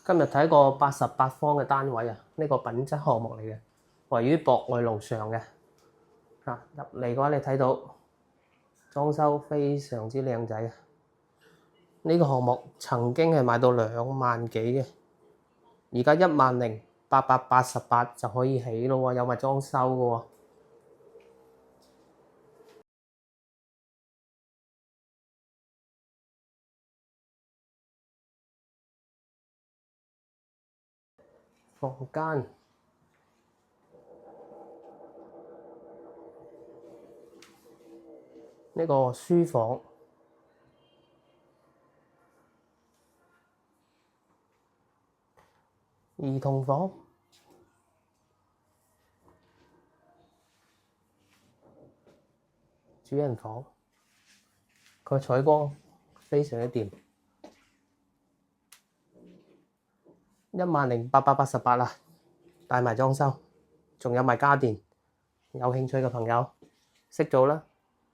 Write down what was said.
今日睇個88方嘅單位啊，呢個品質項目嚟嘅，位於博愛路上嘅。入嚟嘅話，你睇到裝修非常之靚仔啊！呢個項目曾經係賣到2萬幾嘅，而家10888就可以起咯喎，有埋裝修嘅喎。房間呢個書房，兒童房，主人房，個採光非常之掂，10888啦，帶埋裝修，仲有埋家電，有興趣嘅朋友識做啦。